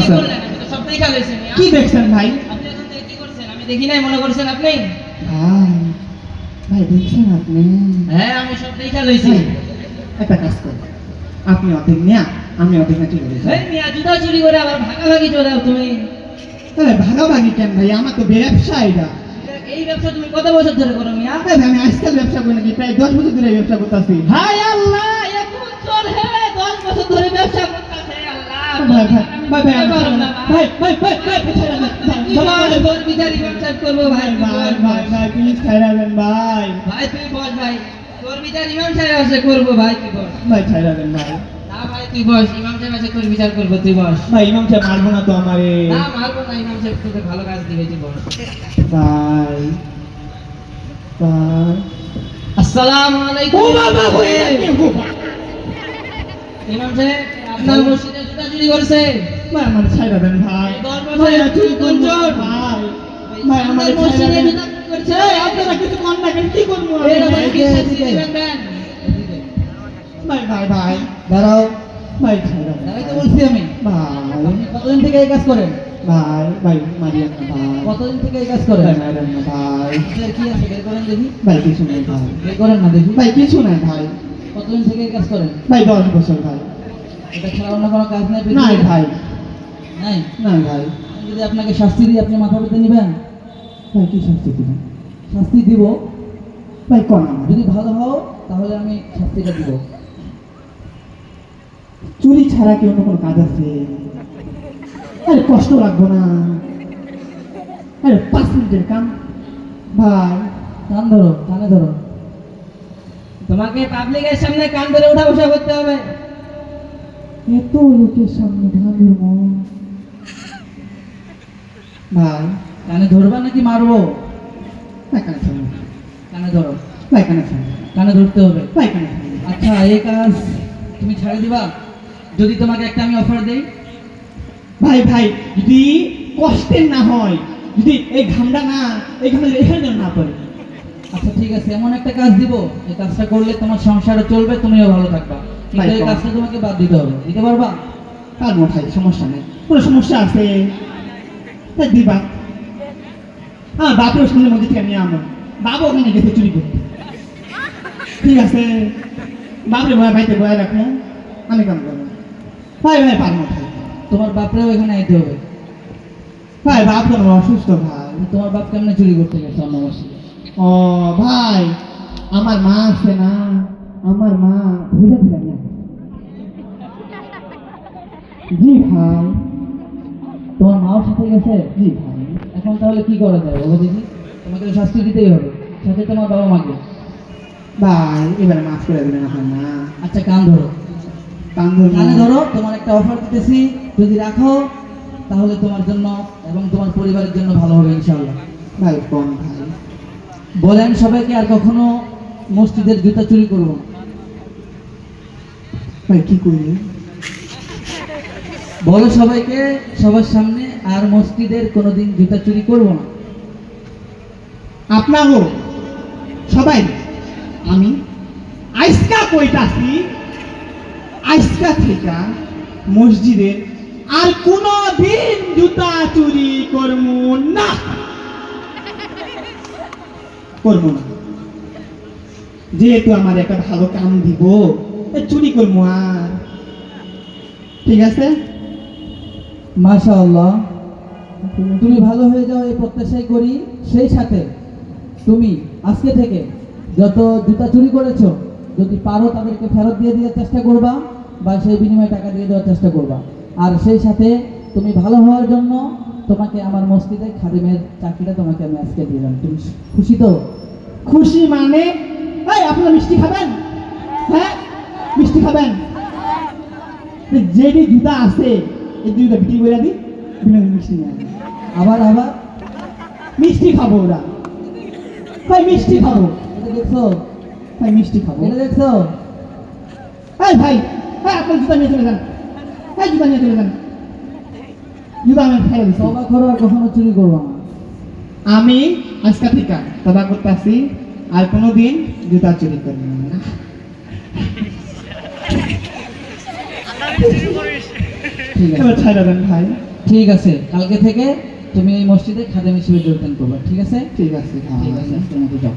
আছেন? সবটাই খেয়াল হয়েছে কি দেখছেন ভাই? আপনি এখন থেকে কি করছেন? আমি দেখি নাই মনে করছেন আপনি? ভাই ভাই দেখছেন আপনি? হ্যাঁ আমি সবটাই খেয়াল হয়েছি। একটা কাজ করেন, আপনি অর্ধেক নেয়া, আমি অর্ধেক না, ঠিক আছে? এই মিয়া জুতা চুরি করে আবার ভাগাভাগি চলে যাও তুমি। তাহলে ভাগাভাগি কেন ভাই? আমার তো ব্যবসা এটা। এই ব্যবসা তুমি কত বছর ধরে করো মিয়া? ভাই আমি আজকাল ব্যবসা করি নাকি, প্রায় 10 বছর ধরে ব্যবসা করতেছি। হায় আল্লাহ, এখন চোর হে 10 বছর ধরে ব্যবসা করতেছে। আল্লাহ ভাই ভাই ভাই ভাই ভাই ভাই ভাই ভাই তোর বিচারি ব্যবসা করবো ভাই। ভাই ভাই ভাই প্লিজ ছাইড়াবেন ভাই। ভাই তুই বস ভাই, তোর বিচার ইমাম সাহেব আছে করবো ভাই, তুই বস। ভাই ছাইড়াবেন ভাই। না ভাই তুই বস, ইমাম সাহেব আছে তোর বিচার করবো, তুই বস। ভাই ইমাম সাহেব মারবো না তো আমারে? না মারবো না, ইমাম সাহেব তোকে ভালো কাজ দিবে, তুই বস। ভাই ভাই আসসালামু আলাইকুম। ও বাবা ভাই ইমাম সাহেব আপনার মসজিদে জুতা চুরি করছে। ভাই আমার ছাইড়াবেন ভাই। 10 ভাই বছর চুরি করবো চোর ভাই। ভাই আমার আপনার মসজিদে ছাইড়াবেন। জুতা চুরি করছে। এই, আপনারা কিছু কর না কেন? কি করবো আমি? এরকম কি শাস্তি দিবেন দেন? ভাই ভাই ভাই দাঁড়াও, ভাই ছাইড়াবেন দাঁড়াইতে বলছি আমি। ভাই আপনি কতদিন থেকে এই কাজ করেন? ভাই ভাই মারিয়েন না ভাই। কতদিন থেকে এই কাজ করেন? ভাই মারিয়েন না ভাই। আপনার কি আছে বের করেন দেখি। ভাই কিছু নাই ভাই। বের করেন না দেখি। ভাই কিছু নাই ভাই। কতদিন থেকে এই কাজ করেন? ভাই 10 বছর ভাই। এটা ছাড়া অন্য কোনো কাজ নাই? নাই ভাই, নাই। নাই ভাই। আমি যদি আপনাকে শাস্তি দিই আপনি মাথা পেতে নেবেন? ভাই কি শাস্তি দিবেন? শাস্তি দিব, ভাই কোন আমার? যদি ভালো হও তাহলে আমি শাস্তিটা দিব। চুরি ছাড়া কি অন্য কোনো কাজ আছে? আরে কষ্ট লাগবো না? আরে 5 মিনিটের কাম ভাই। কান ধরো, কানে ধরো। তোমাকে পাবলিকের সামনে কান ধরে উঠা বসা করতে হবে। এত লোকের সামনে ঢালুর মন ভাই। কানে ধরবা নাকি মারবো? ভাই কানে থামো, কানে ধরো, ভাই কানে থামো, কানে ধরতে হবে। ভাই কানে থামো। আচ্ছা এই কাজ তুমি ছাড়ে দিবা যদি তোমাকে একটা আমি অফার দেই? ভাই ভাই যদি কষ্টের না হয়, যদি এই ঘামটা না, এই ঘামটা এখানে যেন না পড়ে। আচ্ছা ঠিক আছে, এমন একটা কাজ দিব এই কাজটা করলে তোমার সংসারও চলবে, তুমিও ভালো থাকবা, কিন্তু এই ভাই, কাজটা তোমাকে বাদ দিতে হবে। দিতে পারবা? পারবো ভাই, সমস্যা নেই। কোনো সমস্যা আছে তাই দিবা। হ্যাঁ বাপের সামনে মধ্যে থেকে নিয়ে আমার বাবা ওখানে গেছে চুরি করতে, ঠিক আছে? বাপরে ভয় ভাইতে ভয় রাখবো, আমি কাম করবো। ভাই ভাই পারবো ভাই। তোমার বাপরেও এখানে আইতে হবে। ভাই বাপ কোনো অসুস্থ ভাই। তোমার বাপ কেমনে চুরি করতে গেছে অন্য মসজিদে? ও ভাই আমার মা আছে না, আমার মা ভুলে ভুলে নিয়ে আসে। জি ভাই। তোমার মাও সাথে গেছে? জি ভাই। এখন তাহলে কি করা যায় বলো দেখি? তোমাকে তো শাস্তি দিতেই হবে, সাথে তোমার বাবা মাকে। ভাই এবারে মাফ করে দেবেন আপনার মা। আচ্ছা কান ধরো, কান ধরবো। কানে ধরো। তোমার একটা অফার দিতেছি, যদি রাখো তাহলে তোমার জন্য এবং তোমার পরিবারের জন্য ভালো হবে ইনশাআল্লাহ। ভাই কোন ভাই? বলেন সবাইকে আর কখনো মসজিদের জুতা চুরি করব না। ভাই কি করবি? বলো সবাইকে, সবার সামনে, আর মসজিদের কোনোদিন জুতা চুরি করব না। আপনারও সবাই আমি আইসকা কইতাছি, আইসকা থেকে মসজিদে আর কোনো দিন জুতা চুরি করবো না, করবো না। যেহেতু আমার একটা ভালো কাম দিব, চুরি করবো আর, ঠিক আছে? মাশাআল্লাহ, তুমি ভালো হয়ে যাও এই প্রত্যাশাই করি। সেই সাথে তুমি আজকে থেকে যত জুতা চুরি করেছো যদি পারো তাদেরকে ফেরত দিয়ে দেওয়ার চেষ্টা করবা, বা সেই বিনিময়ে টাকা দিয়ে দেওয়ার চেষ্টা করবা। আর সেই সাথে তুমি ভালো হওয়ার জন্য তোমাকে আমার মসজিদে খাদিমের চাকরিটা তোমাকে আমি আজকে দিলাম। তুমি খুশি তো? খুশি মানে? এই আপনারা মিষ্টি খাবেন? হ্যাঁ মিষ্টি খাবেন? যেটি জুতা আছে এই দুইটা বিক্রি করে দিই, মিষ্টি নিয়ে আসবেন। আবার আবার মিষ্টি খাবো ওরা। ভাই মিষ্টি খাবো। এটা দেখছো? ভাই মিষ্টি খাবো। এটা দেখছো? এই ভাই, হ্যাঁ আপনার জুতা নিয়ে চলে যান। হ্যাঁ জুতা নিয়ে চলে যান। জুতা আমি ফেলে দিচ্ছি। তওবা করো আর কখনো চুরি করবো না। আমি আজকা থেকে তবা করতেছি আর কোনোদিন জুতা চুরি করবো না। ঠিক আছে। এবার ছাড়া দেন ভাই। ঠিক আছে, কালকে থেকে তুমি এই মসজিদে খাদেম হিসেবে যোগদান করবে, ঠিক আছে? ঠিক আছে, ঠিক আছে, আজকের মতো যাও।